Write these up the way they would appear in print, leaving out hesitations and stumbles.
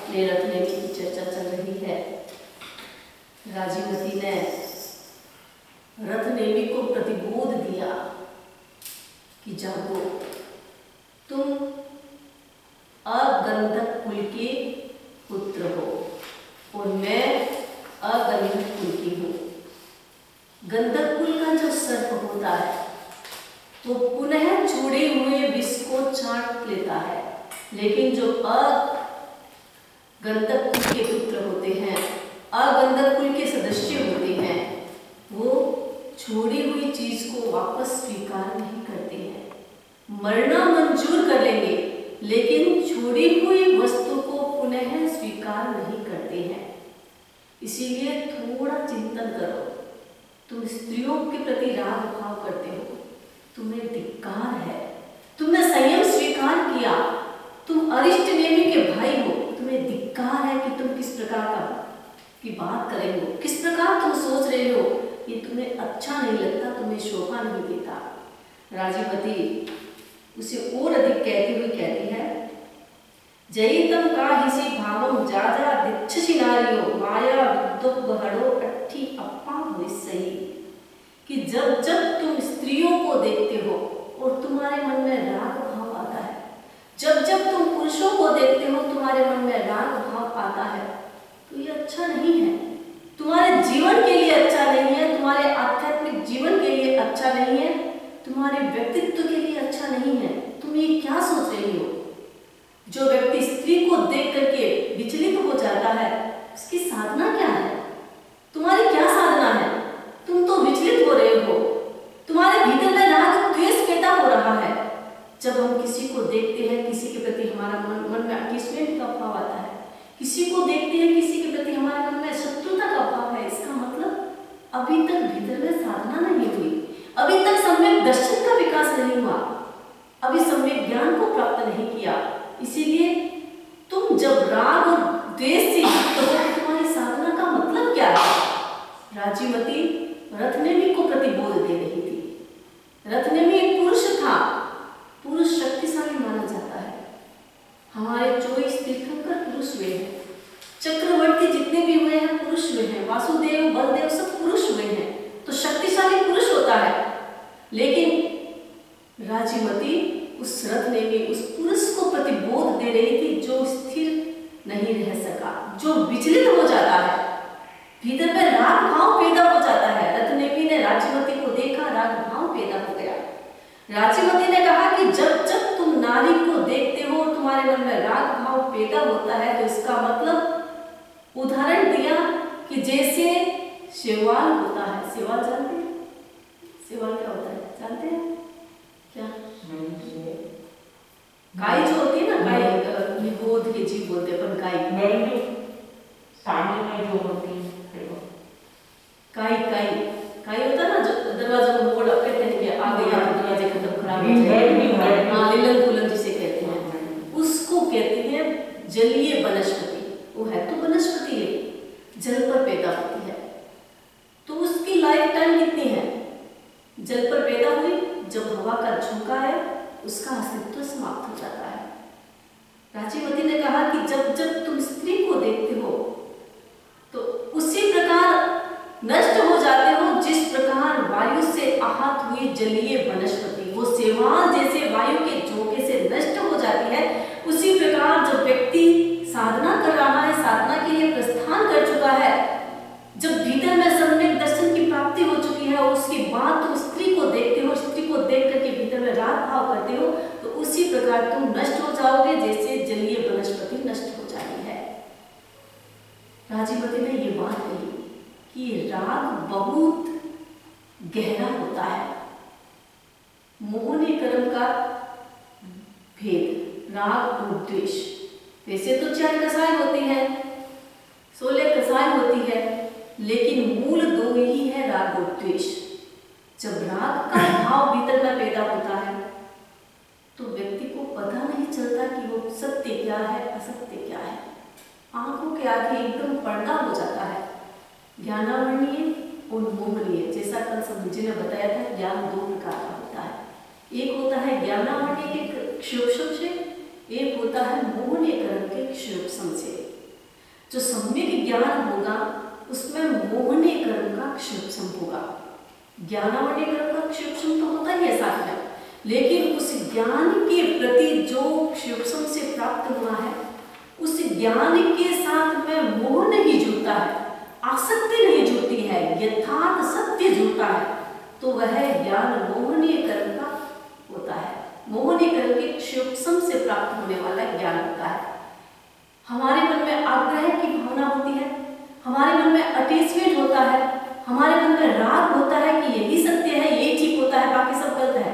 अपने रखने की चर्चा चल रही है। राजीवती ने रथनेमी को प्रतिबोध दिया कि जागो, तुम अगंधक कुल के पुत्र हो और मैं अगंधक कुल की हूँ। गंधक कुल का जो सर्प होता है वो पुनः छुड़े हुए विष को चाट लेता है। लेकिन जो अगंधक कुल के पुत्र होते हैं, अगंधक कुल के सदस्य होते हैं, वो छोड़ी हुई चीज को वापस स्वीकार नहीं करते हैं। मरना मंजूर कर लेंगे लेकिन छोड़ी हुई वस्तु को पुनः स्वीकार नहीं करते हैं। इसीलिए थोड़ा चिंतन करो। तुम स्त्रियों के प्रति राग भाव करते हो, तुम्हें धिक्कार है। तुमने संयम स्वीकार किया, तुम अरिष्ट नेमी के भाई हो, तुम्हें धिक्कार है कि तुम किस प्रकार की बात कर रहे हो, किस प्रकार तुम सोच रहे हो। ये तुम्हें अच्छा नहीं लगता, तुम्हें शोभा नहीं देता। राजीवती उसे और अधिक कहती हुई कहती है, जयितम का हिसी भावम जाजा दिच्छसि नारियो माया विद्युत बहड़ो अट्ठी अप्पा हुई सही। कि जब जब तुम स्त्रियों को देखते हो और तुम्हारे मन में राग भाव आता है, जब जब तुम पुरुषों को देखते हो तुम्हारे मन में राग भाव आता है, तो ये अच्छा नहीं है, तुम्हारे जीवन के लिए अच्छा नहीं है, तुम्हारे आध्यात्मिक जीवन के लिए अच्छा नहीं है, तुम्हारे व्यक्तित्व के लिए अच्छा नहीं है। तुम ये क्या सोच रही हो? जो व्यक्ति स्त्री को देख करके विचलित हो जाता है, उसकी साधना क्या है? तुम्हारी क्या साधना है? तुम तो विचलित हो रहे हो, तुम्हारे भीतर में राग द्वेष पैदा हो रहा है। जब हम किसी को देखते हैं, किसी के प्रति हमारा मन में अटैचमेंट का भाव आता है, किसी को देखते हैं, किसी के प्रति हमारे मन में शत्रुता का भाव है, इसका मतलब अभी तक भीतर में साधना नहीं हुई, अभी तक सम्यक दर्शन का विकास नहीं हुआ, अभी सम्यक ज्ञान को प्राप्त नहीं किया। इसीलिए तुम जब राग और द्वेष से युक्त हो, तुम्हारी साधना का मतलब क्या है? राजीवती रत्नेमी को प्रतिबोध दे रही थी। रत्नेमी एक पुरुष था, पुरुष शक्तिशाली माना जाता है। हमारे 24 तीर्थंकर पुरुष हुए हैं, चक्रवर्ती जितने भी हुए हैं पुरुष हुए हैं, वासुदेव बलदेव सब पुरुष हुए हैं, तो शक्तिशाली पुरुष होता है। लेकिन राजीवती उस रत्नेमी उस पुरुष को प्रतिबोध दे रही थी जो स्थिर नहीं रह सका, जो विचलित हो जाता है, भीतर में राग भाव पैदा हो जाता है। रत्नेमी ने राजीवती को देखा, राग भाव पैदा हो गया। राजीवती ने कहा कि जब जब तुम नारी को देखते हो तुम्हारे मन में राग भाव पैदा होता है, तो इसका मतलब उदाहरण दिया कि जैसे शैवाल होता है। शैवाल जानते हैं? शैवाल क्या होता है जानते हैं क्या? गाय जो होती है ना, गाय निगोद के जीव बोलते हैं, पर गाय सामने में जो होती है गाय होता है ना, जो दरवाजा को मोड़ कहते हैं कि आ गया दरवाजे खत्म खराब हो जाए, हाँ लीलन कुलन जिसे कहते हैं, उसको कहते हैं जलीय वनस्पति। वो है तो वनस्पति है, जल पर पैदा होती है, तो उसकी लाइफ टाइम कितनी है? जल पर पैदा हुई, जब हवा का झोंका है उसका अस्तित्व समाप्त हो जाता है। राजीवती ने कहा कि जब जब तुम स्त्री को देखते हो तो उसी प्रकार नष्ट हो जाते हो जिस प्रकार वायु से आहत हुई जलीय वनस्पति वो शैवाल जैसे वायु के झोंके से नष्ट हो जाती है। उसी प्रकार जब व्यक्ति साधना कर रहा है, साधना के लिए प्रस्थान कर चुका है, जब भीतर में सम्यक दर्शन की प्राप्ति हो चुकी है और उसके बाद तुम स्त्री को देखते हो, स्त्री को देख करके भीतर में राग भाव करते हो, तो उसी प्रकार तुम नष्ट हो जाओगे जैसे जलीय वनस्पति नष्ट हो जाती है। राजीवती ने ये बात कही कि राग बहुत गहरा होता है। मोहनी कर्म का भेद राग और द्वेष। वैसे तो 4 कसाय होती है, 16 कसाय होती है, लेकिन मूल 2 ही है, राग और द्वेष। जब राग का भाव भीतर में पैदा होता है तो व्यक्ति को पता नहीं चलता कि वो सत्य क्या है, असत्य क्या है। आंखों के आगे एकदम पर्दा हो जाता है। ज्ञानावरणीय और मोहनीय, जैसा कल समझी ने बताया था, ज्ञान 2 प्रकार का होता है। एक होता है ज्ञानावरणीय के क्षोभम से, एक होता है मोहनीय कर्म के क्षोभम से। जो सम्यक ज्ञान होगा उसमें मोहनीय कर्म का क्षोभम होगा। ज्ञानावरणीय कर्म का क्षोभम तो होता ही है साथ में, लेकिन उस ज्ञान के प्रति जो क्षोभम से प्राप्त हुआ है, उस ज्ञान के साथ में मोह नहीं जुड़ता है, आसक्ति नहीं जुड़ती है, यथार्थ सत्य जुड़ता है, तो वह ज्ञान मोहनीय कर्म का आग्रह की भावना होती है, हमारे मन में अटैचमेंट होता है, हमारे मन में राग होता है कि यही सत्य है, यही ठीक होता है, बाकी सब गलत है,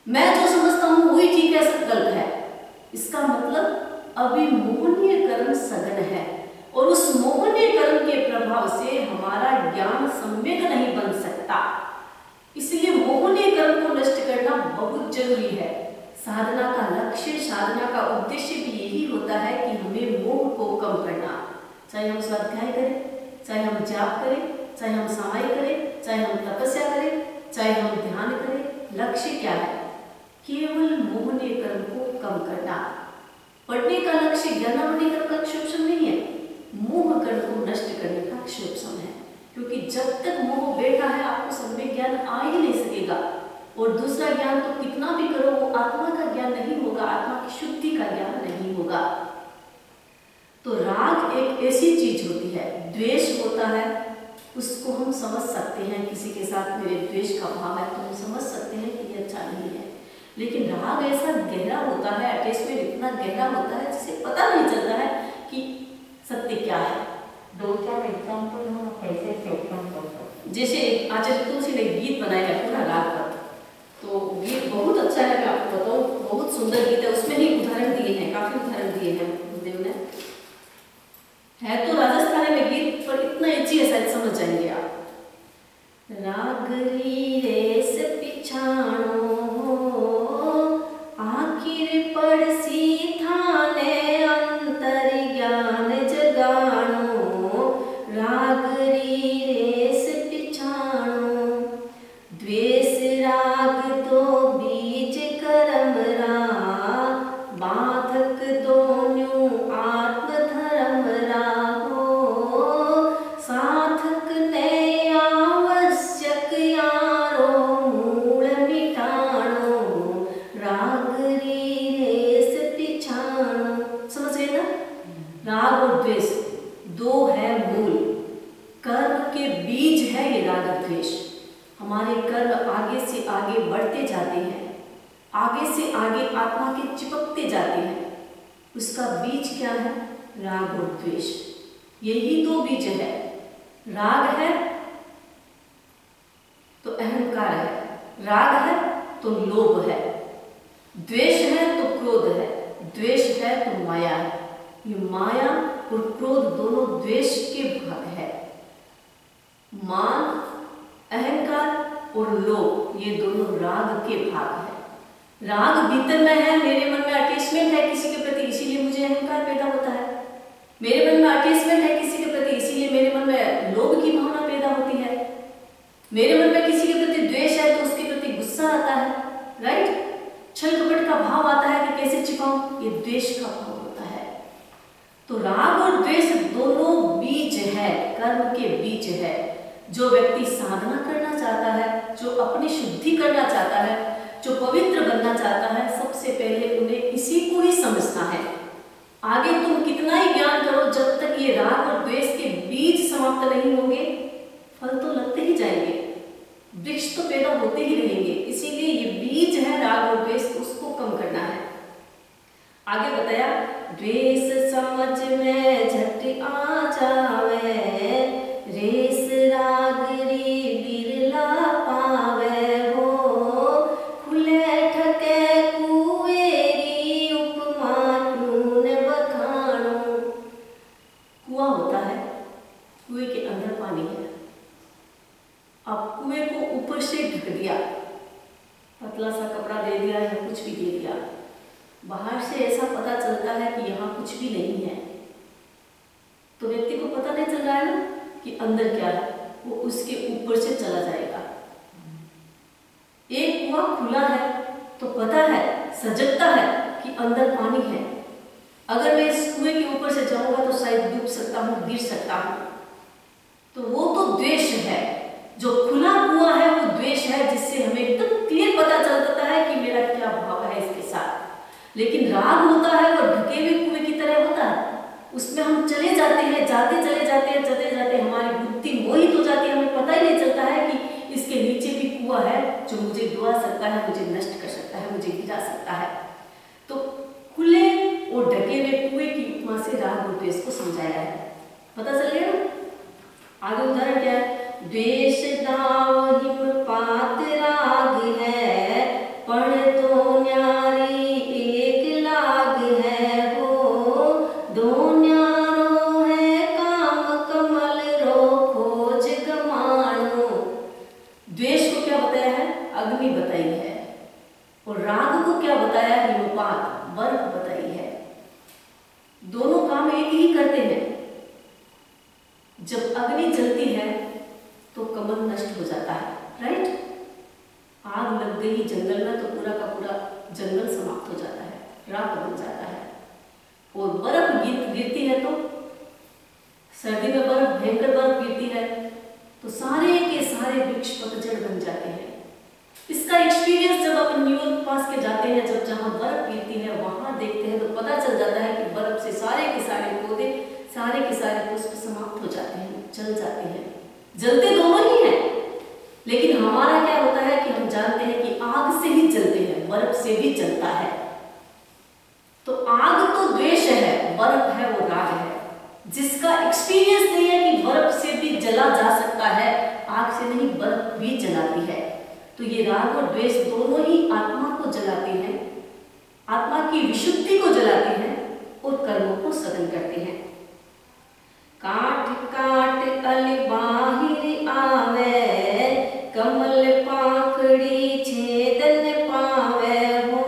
मैं जो समझता हूँ वही ठीक है, सब गलत है। इसका मतलब अभी मोहनीय कर्म सघन है और उस मोहनीय कर्म के प्रभाव से हमारा ज्ञान सम्यक नहीं बन सकता। इसलिए मोहनीय कर्म को नष्ट करना बहुत जरूरी है। साधना का लक्ष्य, साधना का उद्देश्य भी यही होता है कि हमें मोह को कम करना। चाहे हम स्वाध्याय करें, चाहे हम जाप करें, चाहे हम समाधि करें, चाहे हम तपस्या करें, चाहे हम ध्यान करें, लक्ष्य क्या है? केवल मोहनीय कर्म को कम करना। पढ़ने का लक्ष्य ज्ञानावली कर्म का क्षोभन नहीं है, मोह कर्म को नष्ट करने का क्षोभन है। क्योंकि जब तक मोह बैठा है आपको सम्यक ज्ञान आ ही नहीं सकेगा। और दूसरा ज्ञान तो कितना भी करो वो आत्मा का ज्ञान नहीं होगा, आत्मा की शुद्धि का ज्ञान नहीं होगा। तो राग एक ऐसी चीज होती है, द्वेष होता है, उसको हम समझ सकते हैं, किसी के साथ मेरे द्वेष का भाव है तो हम समझ सकते हैं कि ये अच्छा नहीं है। लेकिन राग ऐसा गहरा होता है, अटैचमेंट इतना गहरा होता है जिसे पता नहीं चलता है कि सत्य क्या है। दो चार एग्जाम्पल हम कैसे सेक्शन कर सकते हैं। जैसे आचार्य तुलसी ने गीत बनाया है पूरा राग पर, तो गीत बहुत अच्छा है, मैं आपको बताऊं, बहुत सुंदर गीत है। उसमें ही उदाहरण दिए हैं, काफी उदाहरण दिए हैं गुरुदेव ने। है तो राजस्थानी में गीत, पर इतना अच्छी है शायद समझ जाएंगे आप। रागरी रेस पिछाणो आखिर पड़सी थाने अंतर ज्ञान जगाणो। रागरी रेस पिछाणो द्वेष राग दो बीज कर्म रा। बाधक दोन्यों आत्म धर्म राहो। साधक ने आवश्यक यारो मूल मिटाणो। रागरी रेस पिछाणो। समझ गए ना? राग और द्वेष दो है मूल, कर्म के बीज है ये राग और द्वेष। हमारे कर्म आगे से आगे बढ़ते जाते हैं, आगे से आगे आत्मा के चिपकते जाते हैं। उसका बीज क्या है? राग और द्वेष। यही दो बीज है। राग है तो अहंकार है, राग है तो लोभ है, द्वेष है तो क्रोध है, द्वेष है तो माया है। ये माया और क्रोध दोनों द्वेष के भाग है। मान, अहंकार और लोभ ये दोनों राग के भाग है। राग भीतर में है, मेरे मन में अटैचमेंट है किसी के प्रति, इसीलिए मुझे अहंकार पैदा होता है। मेरे मन में अटैचमेंट है किसी के प्रति, इसीलिए मेरे मन में लोभ की भावना पैदा होती है। मेरे मन में किसी के प्रति द्वेष है तो उसके प्रति गुस्सा आता है, राइट? छल कपट का भाव आता है कि कैसे छिपाऊं, ये द्वेष का भाव होता है। तो राग और द्वेष दोनों बीज है, कर्म के बीज है। जो व्यक्ति साधना करना चाहता है, जो अपनी शुद्धि करना चाहता है, जो पवित्र बनना चाहता है, सबसे पहले उन्हें इसी को ही समझना है। आगे तुम कितना ही ज्ञान करो, जब तक ये राग और द्वेष के बीज समाप्त नहीं होंगे, फल तो लगते ही जाएंगे, वृक्ष तो पैदा होते ही रहेंगे। इसीलिए ये बीज है राग और द्वेष, उसको कम करना है। आगे बताया, द्वेष समझ में झट आ जावे। रेस रागरी बिरला पावे हो। खुले ठके कुएरी उपमा क्यों न बखानो। कुआं होता है, कुएं के अंदर पानी है। अब कुएं को ऊपर से ढक दिया, पतला सा कपड़ा दे दिया या कुछ भी दे दिया, बाहर से ऐसा पता चलता है कि यहाँ कुछ भी नहीं है, तो व्यक्ति को पता नहीं चल रहा है ना कि अंदर क्या है, वो उसके ऊपर से चला जाएगा। एक कुआं खुला है तो पता है, सजगता है कि अंदर पानी है। अगर मैं इस कुएं के ऊपर से जाऊंगा तो शायद डूब सकता हूँ, गिर सकता हूँ। तो वो तो द्वेष है। जो खुला कुआं है वो द्वेष है, जिससे हमें एकदम क्लियर पता चल जाता है कि मेरा क्या भाव है इसके साथ। लेकिन राग होता है वो ढके हुए कुएं की तरह होता है, उसमें हम चले जाते हैं, जाते चले जाते हैं, चले जाते, हमारी बुद्धि मोहित हो जाती है, हमें पता ही नहीं चलता है कि इसके नीचे भी कुआं है जो मुझे डुबा सकता है, मुझे नष्ट कर सकता है, मुझे गिरा सकता है। तो खुले और ढके हुए कुएं की उपमा से राग और द्वेष को समझाया है। पता चल गया ना? आगे उदाहरण क्या है? द्वेष दाव हिमपात राग है, पण तो न्यारी एक लाग है हो, दो न्यारो है काम कमल रो खोज गमानो। द्वेष को क्या बताया है? अग्नि बताई है। और राग को क्या बताया? हिमपात, बर्फ बताई है। दोनों काम एक ही करते हैं। जब अग्नि जलती है तो कमल नष्ट हो जाता है, राइट? आग लग गई जंगल में तो पूरा का पूरा जंगल समाप्त हो जाता है, राख बन जाता है। और बर्फ गिरती है तो सर्दी में बर्फ, भयंकर बर्फ गिरती है तो सारे के सारे वृक्ष पतझड़ बन जाते हैं। इसका एक्सपीरियंस जब अपन न्यूयॉर्क पास के जाते हैं, जब जहाँ बर्फ गिरती है वहां देखते हैं तो पता चल जाता है कि बर्फ से सारे के सारे पौधे, सारे के सारे पुष्प समाप्त हो जाते हैं, जल जाते हैं। जलते दोनों ही हैं, लेकिन हमारा क्या होता है कि हम जानते हैं कि आग से ही जलते हैं, बर्फ से भी जलता है। तो आग तो द्वेष है, बर्फ है वो राग है। जिसका एक्सपीरियंस नहीं है कि बर्फ से भी जला जा सकता है, आग से नहीं, बर्फ भी जलाती है। तो ये राग और द्वेष दोनों ही आत्मा को जलाते हैं, आत्मा की विशुद्धि को जलाते हैं और कर्मों को सघन करते हैं। काट काट अल बाहिर आवे, कमल पाखड़ी छेदन पावे हो,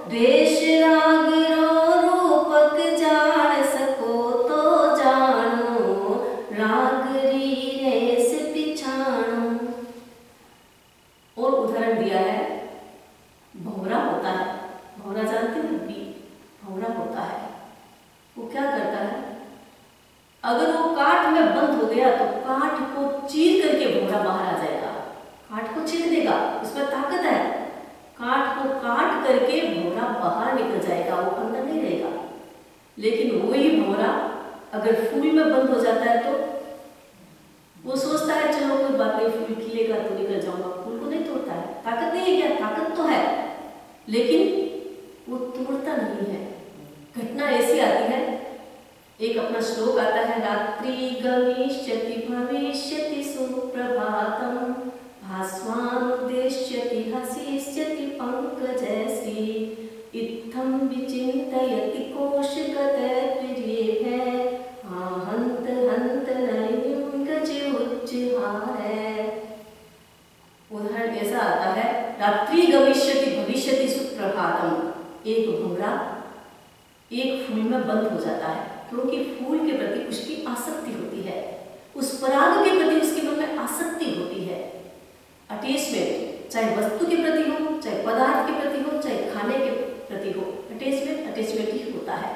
द्वेष राग रो रूपक जान सको तो जानो, राग री रेस पिछाणो। और उदाहरण दिया है, भंवरा होता है। भंवरा जानते हैं? भंवरा होता है, वो क्या करता है? अगर वो काट में बंद हो गया तो काट को चीर करके भंवरा बाहर आ जाएगा, काट को चीर देगा, उसमें ताकत है। काट को काट करके भंवरा बाहर निकल जाएगा, वो अंदर नहीं रहेगा। लेकिन वही भंवरा अगर फूल में बंद हो जाता है तो वो सोचता है चलो कोई बात नहीं, फूल खिलेगा तो निकल जाऊंगा, फूल को नहीं तोड़ता है। ताकत नहीं है क्या? ताकत तो है, लेकिन वो तोड़ता नहीं है। घटना ऐसी आती है, एक अपना श्लोक आता है, रात्रि गमिष्यति भविष्यति सुप्रभातम, भास्वानुदेश्यति हसिष्यति पंकजश्री, इत्थं विचिन्तयति कोशगतद्विरेभे, हंत हंत नलिनीं गज उच्चहारे। उदाहरण ऐसा आता है, रात्रि गमिष्यति भविष्यति सुप्रभातम। एक भंवरा एक फूल में बंद हो जाता है क्योंकि फूल के प्रति उसकी आसक्ति होती है, उस पराग के प्रति उसके मन में आसक्ति होती है। अटैचमेंट, चाहे वस्तु के प्रति हो, चाहे पदार्थ के प्रति हो, चाहे खाने के प्रति हो, अटैचमेंट ही होता है,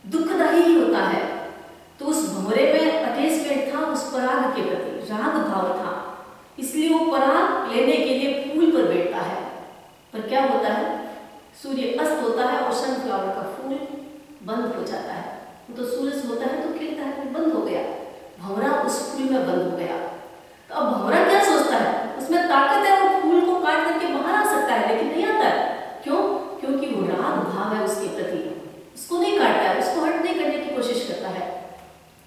दुखदायी ही होता है। तो उस भंवरे में अटैचमेंट था, उस पराग के प्रति राग भाव था, इसलिए वो पराग लेने के लिए फूल पर बैठता है। पर क्या होता है? सूर्य अस्त होता है और सनफ्लावर का फूल बंद हो जाता है। तो सूरज होता है तो खिलता है, फिर बंद हो गया, भंवरा उस फूल में बंद हो गया। तो अब भंवरा क्या सोचता है? उसमें ताकत है, वो फूल को काट करके बाहर आ सकता है, लेकिन नहीं आता है। क्यों? क्योंकि वो राग भाव है उसके प्रति, उसको नहीं काटता है, उसको हट नहीं करने की कोशिश करता है।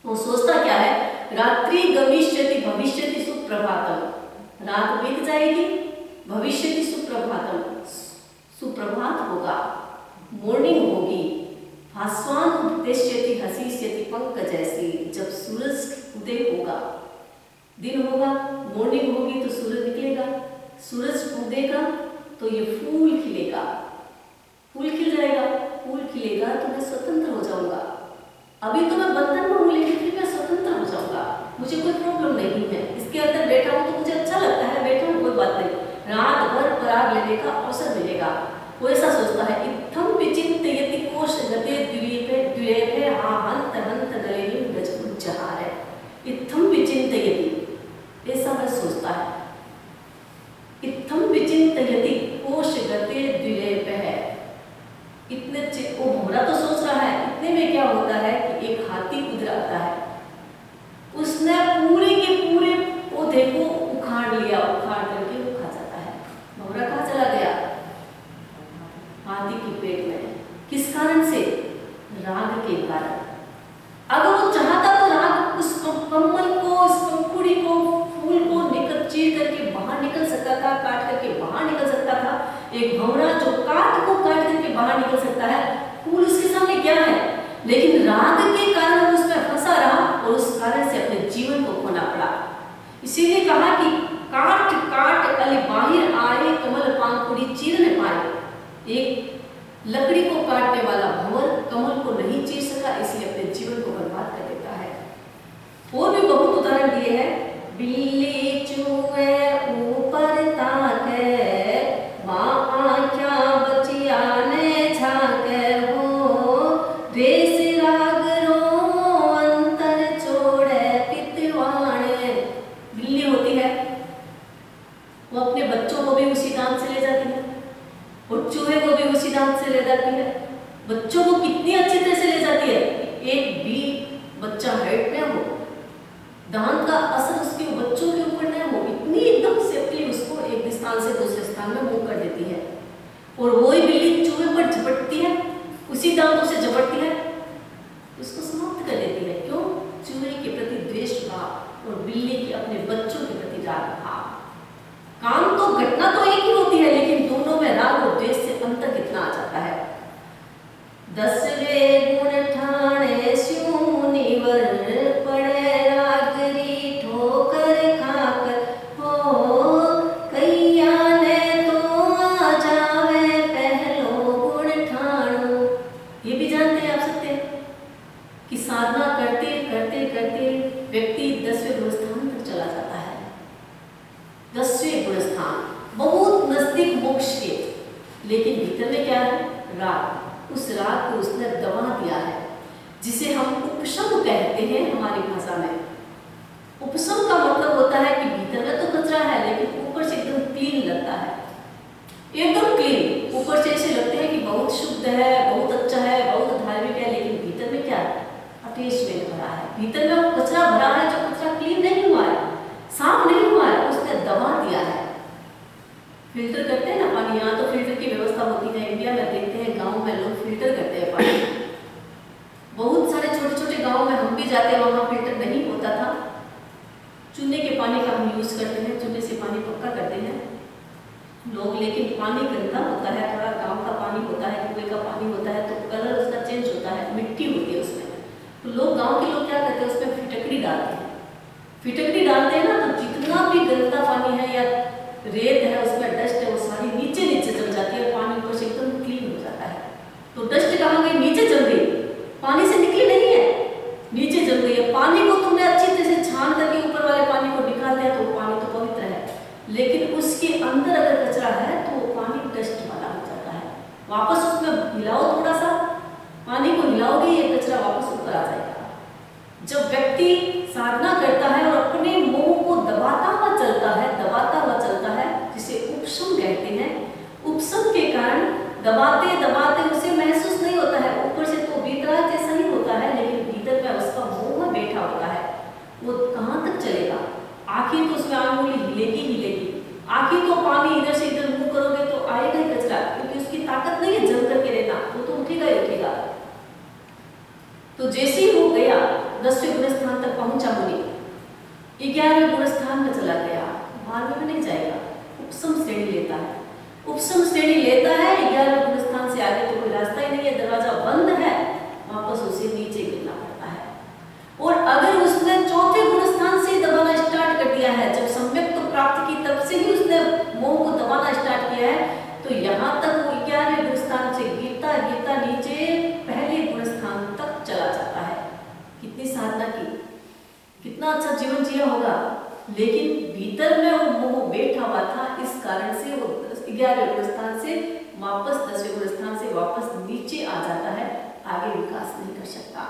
वो सोचता क्या है? रात्रि गमिष्यति भविष्यति सुप्रभातम, रात बीत जाएगी, भविष्यति सुप्रभातम, सुप्रभात होगा, मॉर्निंग होगी, भास्वान उद्देश्यति हसिष्यति पंकजश्री, जब सूरज उदय होगा, दिन होगा, मॉर्निंग होगी तो सूरज निकलेगा, सूरज उदेगा तो ये फूल खिलेगा, फूल खिल जाएगा, फूल खिलेगा तो मैं स्वतंत्र हो जाऊंगा। अभी तो मैं बंधन में हूँ, लेकिन फिर मैं स्वतंत्र हो जाऊंगा, मुझे कोई प्रॉब्लम नहीं है। इसके अंदर बैठा हूँ तो मुझे अच्छा लगता है, बैठा हूँ कोई बात नहीं, रात भर पराग लेने का अवसर मिलेगा। वो ऐसा सोचता है। इत्थम विचिन्तयति कोश गते द्वीपे हंत हंत नलिनीं गज उच्चहारे। इत्थम विचिन्तयति, ऐसा वह सोचता है। इत्थम विचिन्तयति कोश गते द्वीपे, इतने वो भंवरा तो सोच रहा है, इतने में क्या होता है कि एक हाथी उधर आता है, उसने पूरे के पूरे पौधे को उखाड़ लिया, उखाड़ करके वो खा जाता है। भंवरा कहाँ चला गया? हाथी के पेट में। किस कारण से? राग के एक भंवरा जो काट को काट करके बाहर निकल सकता है, फूल उसके सामने क्या है, लेकिन राग के कारण वो उसमें फंसा रहा और उस कारण से अपने जीवन को खोना पड़ा। इसीलिए कहा कि काट काट अली बाहिर आए, कमल पांखुड़ी चीर न पाए। एक लकड़ी को काटने वाला भंवर कमल को नहीं चीर सका, इसलिए अपने जीवन को बर्बाद कर देता है। और भी बहुत उदाहरण दिए हैं। बिल्ली चूहे ऊपर ताके, मां आँखा बचिया ने झाके हो, रेस राग रो अंतर छोड़े पितवाने। बिल्ली होती है, वो अपने बच्चों को भी उसी दांत से ले जाती है और चूहे को भी उसी दांत से ले जाती है। बच्चों को कितनी अच्छी तरह से ले जाती है, एक भी बच्चा हर्ट न हो, दांत का असर उसके बच्चों के ऊपर न हो, इतनी एकदम सेफ्टली उसको एक स्थान से दूसरे स्थान में मूव कर देती है। और वही बिल्ली चूहे पर झपटती है, उसी दांतों से झपटती है, उसको समाप्त कर देती है। क्यों? चूहे के प्रति द्वेष भाव और बिल्ली के अपने बच्चों के प्रति राग भाव। काम तो घटना तो एक ही होती है, लेकिन दोनों में राग और द्वेष से अंतर कितना आ जाता है। 10वें गुण ठाणे स्यूं निवर, पड़े रागरी ठोकर खाकर हो, कैया ने तो आ जावे पहलो गुण ठाणो। ये भी जानते हैं आप सकते कि साधना करते करते करते व्यक्ति 10वें गुण स्थान तक चला जाता है। 10वें गुण स्थान बहुत नजदीक मोक्ष के, लेकिन भीतर में क्या है? राग। उस राग को उसने दबा दिया है, जिसे हम उपशम कहते हैं हमारी भाषा में। उपशम का मतलब होता है कि भीतर में तो कचरा है, लेकिन ऊपर से एकदम क्लीन लगता है, एकदम क्लीन। ऊपर से ऐसे लगते हैं कि बहुत शुद्ध है, बहुत अच्छा है, बहुत धार्मिक है, लेकिन भीतर में क्या है? अटैचमेंट भरा है, भीतर में वो कचरा भरा है, जो कचरा क्लीन नहीं हुआ है, साफ नहीं हुआ है, उसने दबा दिया है। फिल्टर करते हैं ना पानी, यहाँ तो फिल्टर की व्यवस्था होती है, इंडिया में देखते हैं गांव में लोग फिल्टर करते हैं पानी। बहुत सारे छोटे छोटे गांव में हम भी जाते हैं, वहाँ फिल्टर नहीं होता था, चूने के पानी का हम यूज करते हैं, चूने से पानी पक्का करते हैं लोग। लेकिन पानी गंदा होता है, थोड़ा गाँव का पानी होता है, कुएं का पानी होता है, तो कलर उसका चेंज होता है, मिट्टी होती है उसमें। तो लोग गाँव के लोग क्या करते हैं, उसमें फिटकड़ी डालते हैं। फिटकड़ी डालते हैं ना, तो जितना भी गंदा पानी है या रेत है, उसमें डस्ट है, वो सारी नीचे नीचे चल जाती है, पानी ऊपर से एकदम क्लीन हो जाता है। तो डस्ट कहाँ गई? नीचे चल गई, पानी से निकली नहीं है, नीचे चल गई है। पानी को तुमने अच्छी तरह से छान करके ऊपर वाले पानी को निकाल दिया, तो पानी तो पवित्र है, लेकिन उसके अंदर अगर कचरा है तो वो पानी डस्ट वाला हो जाता है। वापस उसमें हिलाओ, थोड़ा सा पानी को हिलाओगे, ये कचरा वापस ऊपर आ जाएगा। जब व्यक्ति साधना करता है और अपने मोह को दबाता हुआ चलता है, दबाता हुआ चलता है, जिसे उपशम कहते हैं। उपशम के कारण दबाते दबाते उसे महसूस नहीं होता है, ऊपर से तो वीतराग जैसा ही होता है, लेकिन भीतर में उसका मोह बैठा होता है। वो कहाँ तक चलेगा? आखिर तो उसमें आंगुली हिलेगी हिलेगी, आखिर तो पानी इधर से इधर मुंह करोगे तो आएगा ही कचरा, क्योंकि उसकी ताकत नहीं है जम करके रहना, वो तो उठेगा ही उठेगा। तो जैसे ही वो गया 10वें गुण स्थान तक पहुंचा मुनि, 11वें गुण स्थान में चला गया, 12वें में नहीं जाएगा, उपशम श्रेणी लेता है। उपशम श्रेणी लेता है, 11वें गुण स्थान से आगे तो कोई रास्ता ही नहीं है, दरवाजा बंद है, वापस उसे नीचे गिरना पड़ता है। और अगर उसने 4थे गुण स्थान से दबाना स्टार्ट कर दिया है, जब सम्यक तो प्राप्त की तब से ही उसने मोह को दबाना स्टार्ट किया है, तो यहाँ तक वो 11वें गुण स्थान से गिरता गिरता नीचे पहले गुण स्थान तक चला जाता है। कितनी साधना की, कितना अच्छा जीवन जिया होगा, लेकिन भीतर में वो मोह बैठा हुआ था, इस कारण से वो 11वें गुण स्थान से वापस 10वें गुण स्थान से वापस नीचे आ जाता है, आगे विकास नहीं कर सकता।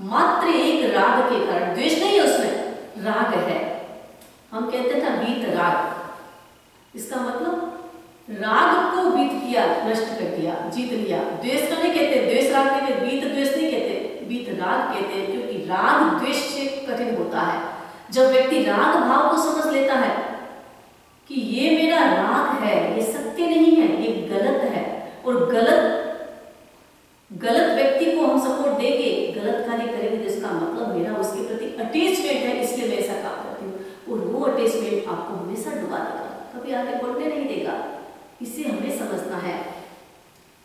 मात्र एक राग के कारण, द्वेष नहीं है उसमें, राग है। हम कहते थे बीत राग, इसका मतलब राग को बीत किया, नष्ट कर दिया, जीत लिया। द्वेष का नहीं कहते, द्वेष राग कहते, बीत द्वेष नहीं कहते, बीत राग कहते हैं, क्योंकि राग द्वेष से कठिन होता है। जब व्यक्ति राग भाव को समझ लेता है कि ये मेरा राग है, ये सत्य नहीं है, ये गलत है, और गलत व्यक्ति को हम सपोर्ट देंगे, गलत कार्य करेंगे, तो इसका मतलब मेरा उसके प्रति अटैचमेंट है, इसलिए मैं ऐसा काम करती हूँ। और वो अटैचमेंट आपको हमेशा डुबा देगा, कभी आगे बढ़ने नहीं देगा। इसे हमें समझना है।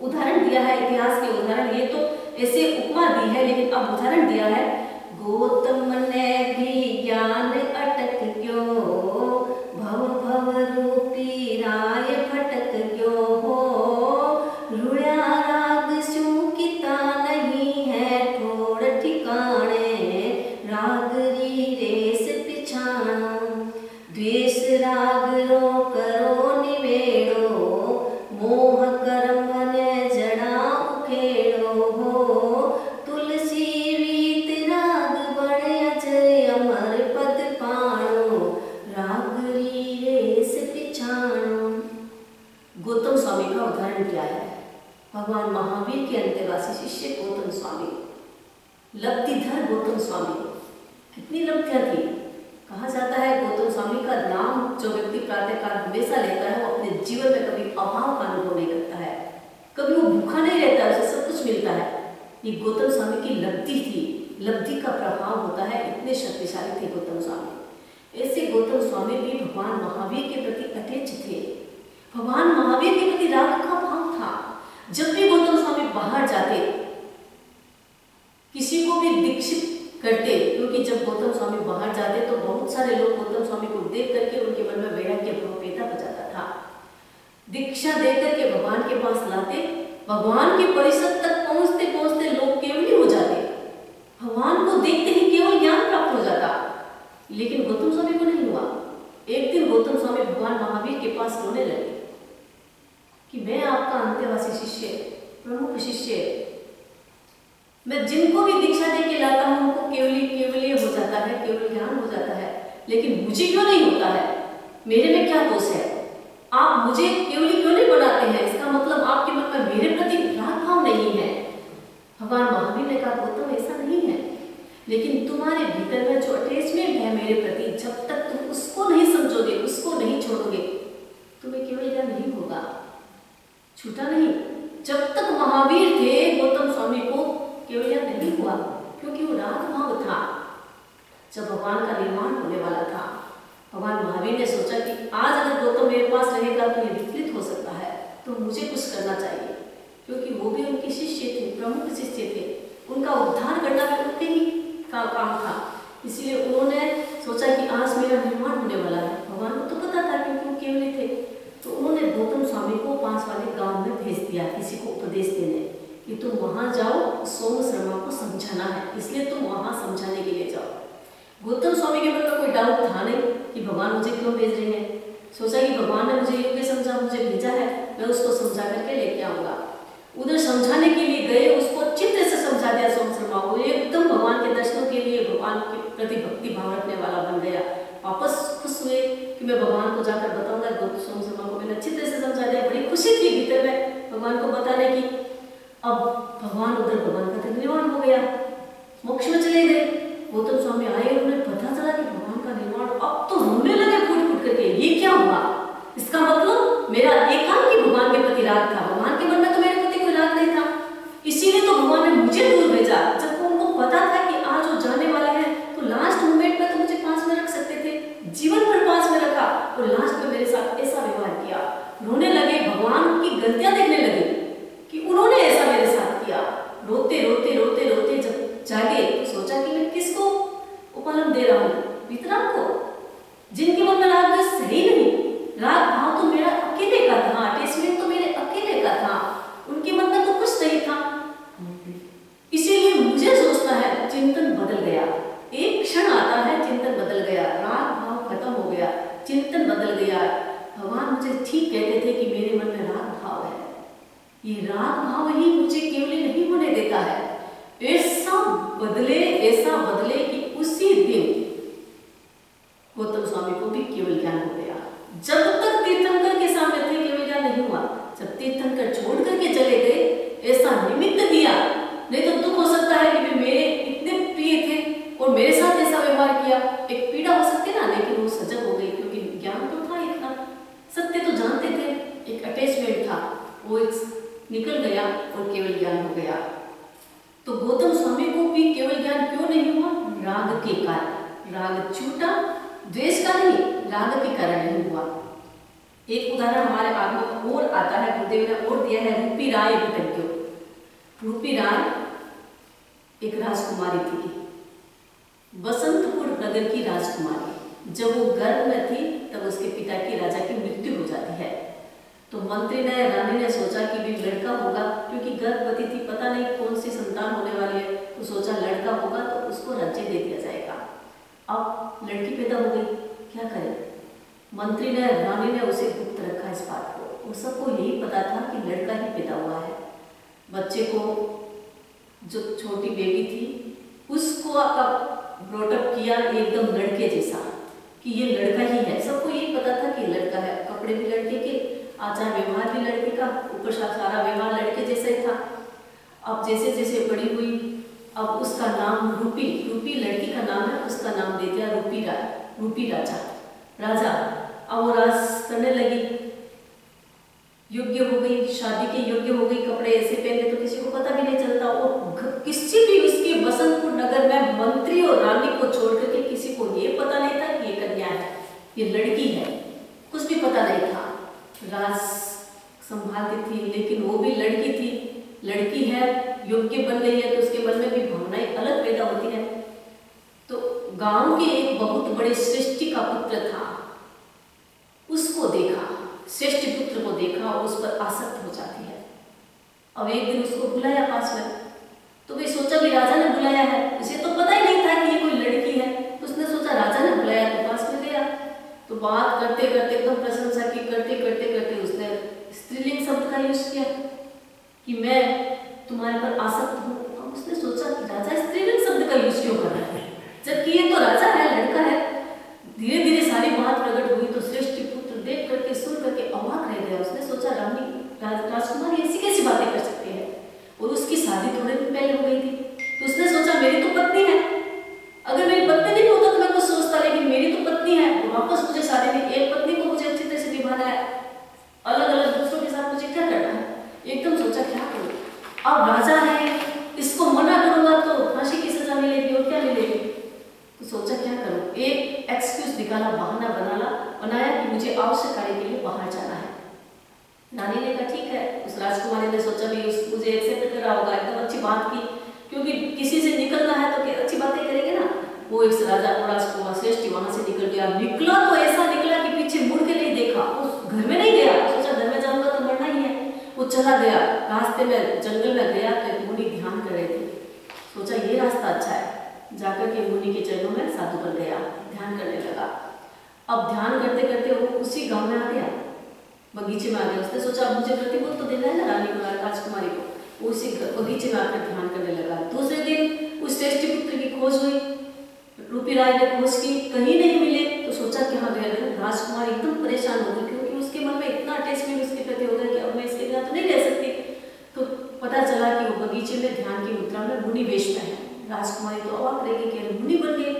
उदाहरण दिया है, इतिहास के उदाहरण, ये तो ऐसे उपमा दी है, लेकिन अब उदाहरण दिया है। गौतम ने भी ज्ञान अटक क्यों, भव भव रूपी राय भटक क्यों हो, रुड़ा राग स्यों किता नहीं है ठोड़ ठिकाने, राग री रेस पिछाणो, द्वेष राग रो करो निवेड़ो, मोह कर्म ने जड़ा उखेड़ो हो, तुलसी रीत राग बड़े अजय अमर पद पाणो, राग री रेस पिछाणो। गौतम स्वामी का उदाहरण क्या है? भगवान महावीर के अंतर्वासी शिष्य गौतम स्वामी, लब्धिधर गौतम स्वामी। कितनी लब्धियां थी। कहा जाता है गौतम स्वामी का नाम जो व्यक्ति प्रातःकाल हमेशा लेता है वो अपने जीवन में कभी अभाव का अनुभव नहीं करता है, कभी वो भूखा नहीं रहता, उसे सब कुछ मिलता है। ये गौतम स्वामी की लब्धि थी, लब्धि का प्रभाव होता है, इतने शक्तिशाली थे गौतम स्वामी। ऐसे गौतम स्वामी भी भगवान महावीर के प्रति अटेच थे। भगवान महावीर के प्रति राग का भाव था। जब भी गौतम स्वामी बाहर जाते, किसी को भी दीक्षित करते, क्योंकि जब गौतम स्वामी बाहर जाते तो बहुत सारे लोग गौतम स्वामी को देख करके उनके मन में वैराग्य भाव पैदा हो जाता था। दीक्षा दे करके भगवान के पास लाते, भगवान के परिषद तक पहुंचते पहुंचते लोग केवली हो जाते, भगवान को देखते ही केवल ज्ञान प्राप्त हो जाता। लेकिन गौतम स्वामी को नहीं हुआ। एक दिन गौतम स्वामी भगवान महावीर के पास रोने लगे कि मैं आपका अंत्यवासी शिष्य, प्रमुख शिष्य, मैं जिनको भी दीक्षा दे के लाता हूँ उनको केवली हो जाता है, केवल ज्ञान हो जाता है, लेकिन मुझे क्यों नहीं होता है? मेरे में क्या दोष है? आप मुझे केवली क्यों नहीं बनाते हैं? इसका मतलब आपके मन में मेरे प्रति राग भाव नहीं है। भगवान महावीर ने कहा गौतम ऐसा नहीं है, लेकिन तुम्हारे भीतर में जो अटैचमेंट है मेरे प्रति, जब तक तुम उसको नहीं समझोगे, उसको नहीं छोड़ोगे, तुम्हें केवल ज्ञान नहीं होगा, छूटा नहीं। जब तक महावीर थे गौतम स्वामी को केवल ज्ञान नहीं हुआ, क्योंकि वो राग भाव था। जब भगवान का निर्माण होने वाला था, भगवान महावीर ने सोचा कि आज अगर गौतम मेरे पास रहेगा तो ये विचलित हो सकता है, तो मुझे कुछ करना चाहिए, क्योंकि वो भी उनके शिष्य थे, प्रमुख शिष्य थे, उनका उद्धार करना भी उनके ही का काम था। इसलिए उन्होंने सोचा कि आज मेरा निर्माण होने वाला है। भगवान को तो पता था क्योंकि वो केवल थे, तो उन्होंने गौतम स्वामी को पास वाले गांव में भेज दिया किसी को उपदेश देने कि तुम वहां जाओ, सोम शर्मा को समझाना है, इसलिए तुम वहां समझाने के लिए जाओ। गौतम स्वामी के मन में कोई डाउट था नहीं कि भगवान मुझे क्यों भेज रहे हैं। सोचा कि भगवान ने मुझे योग्य समझा, मुझे भेजा है, मैं उसको समझा करके लेके आऊंगा। उधर समझाने के लिए गए, उसको अच्छी तरह से समझा दिया सोम शर्मा को, एकदम भगवान के दर्शनों के लिए भगवान के प्रति भक्ति भाव रखने वाला बन गया। वापस खुश हुए कि मैं भगवान को जाकर बताऊंगा। सोम शर्मा को मैंने अच्छी तरह से समझा दिया, बड़ी खुशी थी भीतर में भगवान को बताने की। अब भगवान का निर्वाण हो गया, मोक्ष में चले गए। गौतम स्वामी आए, उन्हें पता चला कि भगवान का निर्वाण, अब तो रोने लगे फूट फूट करके, ये क्या हुआ? इसका मतलब मेरा एकांकी भगवान के प्रति राग था, भगवान के मन में तो मेरे प्रति कोई राग नहीं था, इसीलिए तो भगवान ने मुझे दूर भेजा। जब उनको पता था कि आज वो जाने वाले हैं, तो लास्ट मोमेंट में तो मुझे पास में रख सकते थे, जीवन भर पास में रखा, और लास्ट में मेरे साथ ऐसा व्यवहार किया। रोने लगे, भगवान की गलतियां देखने लगे कि उन्होंने ऐसा मेरे साथ किया। रोते रोते रोते रोते जब जागे तो सोचा कि मैं किसको उपलब्ध दे रहा हूँ? वितराग को, जिनके मन में राग सही नहीं, राग भाव तो मेरा अकेले का था, अटैचमेंट तो मेरे अकेले का था, उनके मन में तो कुछ नहीं था। इसीलिए मुझे सोचना है, चिंतन बदल गया। एक क्षण आता है, चिंतन बदल गया, राग भाव खत्म हो गया, चिंतन बदल गया। भगवान मुझे ठीक कहते थे कि मेरे मन में राग भाव है, ये राग भाव ही मुझे केवल नहीं होने देता है। ऐसा बदले कि उसी दिन गौतम स्वामी को भी केवल ज्ञान हो गया। जब तक तीर्थंकर के सामने थे केवल ज्ञान नहीं हुआ, जब तीर्थंकर छोड़ करके चले गए, ऐसा निमित्त दिया, नहीं तो दुख हो सकता है कि मेरे इतने प्रिय थे और मेरे साथ ऐसा व्यवहार किया, एक पीड़ा हो सकती ना, लेकिन वो सजग हो गई क्योंकि ज्ञान तो था, इतना सत्य तो जानते थे, एक अटैचमेंट था, वो निकल गया और केवल ज्ञान हो गया। तो गौतम स्वामी को भी केवल ज्ञान क्यों नहीं हुआ? राग के कारण। राग छूटा, द्वेष का नहीं, राग के कारण नहीं हुआ। एक उदाहरण हमारे आगे और आता है, गुरुदेव ने और दिया है, रूपी राय भटक्यो। रूपी राय एक राजकुमारी थी, बसंतपुर नगर की राजकुमारी। जब वो गर्भ में थी तब उसके पिता की राजा की मृत्यु हो जाती है। तो मंत्री ने, रानी ने सोचा कि भी लड़का होगा, क्योंकि गर्भवती थी, पता नहीं कौन सी संतान होने वाली है, तो सोचा लड़का होगा तो उसको राज्य दे दिया जाएगा। अब लड़की पैदा हो गई, क्या करे? मंत्री ने, रानी ने उसे गुप्त रखा इस बात को। वो सबको यही पता था कि लड़का ही पैदा हुआ है। बच्चे को, जो छोटी बेबी थी, उसको ब्रॉटअप किया एकदम लड़के जैसा, कि ये लड़का ही है। सबको यही पता था कि लड़का है, कपड़े भी लड़के के, आचार व्यवहार भी लड़के का, ऊपर सारा व्यवहार लड़के जैसा ही था। अब जैसे जैसे बड़ी हुई, अब उसका नाम रूपी, रूपी लड़की का नाम है, उसका नाम दे दिया रूपी राय, रूपी राजा। अब वो राज करने लगी, योग्य हो गई, शादी के योग्य हो गई, कपड़े ऐसे पहने तो किसी को पता भी नहीं चलता। और किसी भी उसके बसंतपुर नगर में मंत्री और रानी को छोड़ करके किसी को ये पता नहीं था कि ये कन्या है, ये लड़की है, कुछ भी पता नहीं था। राज संभालती थी, लेकिन वो भी लड़की थी, लड़की है, योग्य बन गई है, तो उसके मन में भी भावनाएं अलग पैदा होती है। तो गांव के एक बहुत बड़े श्रेष्ठी का पुत्र था, उसको देखा, श्रेष्ठ पुत्र को देखा और उस पर आसक्त हो जाती है। अब एक दिन उसको बुलाया पास में, तो वे सोचा भी राजा ने बुलाया है, उसे तो पता ही नहीं था कि ये कोई लड़की है, तो उसने सोचा राजा ने बुलाया तो पास में गया। तो बात करते करते, एकदम प्रशंसा की, करते करते करते उसने स्त्रीलिंग शब्द का यूज किया कि मैं तुम्हारे पर आसक्त हूँ। अब उसने सोचा कि राजा स्त्रीलिंग शब्द का यूज क्यों कर रहा है, जबकि ये तो राजा है, लड़का है। धीरे धीरे सारी बात प्रकट हुई तो श्रेष्ठ पुत्र देख करके, सुन करके अवाक रह गया। उसने सोचा रानी, राजकुमारी ऐसी कैसी बातें कर सकते हैं, और उसकी शादी थोड़े दिन पहले हो गई थी। तो उसने सोचा मेरी तो पत्नी है, अगर मेरी पत्नी नहीं होता तो मैं कुछ सोचता, लेकिन मेरी तो पत्नी है, वापस मुझे शादी नहीं, एक पत्नी को मुझे अच्छी तरह से निभाना है, अलग अलग दूसरों के साथ मुझे क्या करना है। एकदम सोचा क्या करूं, अब राजा है, इसको मना करूंगा तो फांसी की सजा मिलेगी और क्या मिलेगी। तो सोचा क्या करूं, एक एक्सक्यूज निकाला, बहाना बनाया कि मुझे आवश्यक कार्य के लिए बाहर जाना है। रानी ने कहा ठीक है। उस राजकुमारी ने सोचा भी मुझे एक्सेप्ट कर रहा होगा, एकदम अच्छी बात की, क्योंकि किसी से निकलना है तो क्या अच्छी बातें करेंगे ना। वो इस राजा को, राजकुमार श्रेष्ठ वहां से निकल गया। निकला तो ऐसा निकला कि पीछे मुड़ के नहीं देखा, उस घर में नहीं गया, सोचा घर में जाऊंगा तो मरना ही है। वो चला गया, रास्ते में जंगल में गया तो एक मुनि ध्यान कर रहे थे। सोचा ये रास्ता अच्छा है, जाकर के मुनि के चरणों में साधु बन गया, ध्यान करने लगा। अब ध्यान करते करते वो उसी गांव में आ गया, बगीचे में आ गया। उसने सोचा मुझे प्रतिबोध तो देना है ना रानी को, राजकुमारी को। वो उसी बगीचे में आकर ध्यान करने लगा। दूसरे दिन उस श्रेष्ठ पुत्र की खोज हुई, रूपी राय ने खोज की, कहीं नहीं मिले। तो सोचा कि हाँ गया। राजकुमारी एकदम परेशान हो गई, क्योंकि उसके मन में इतना अटैचमेंट उसके प्रति हो गया कि अब मैं इसके बिना तो नहीं रह सकती। तो पता चला कि वो बगीचे में ध्यान की मुद्रा में मुनि वेश में है। राजकुमारी तो अवाक रह गई कि मुनि बन गई।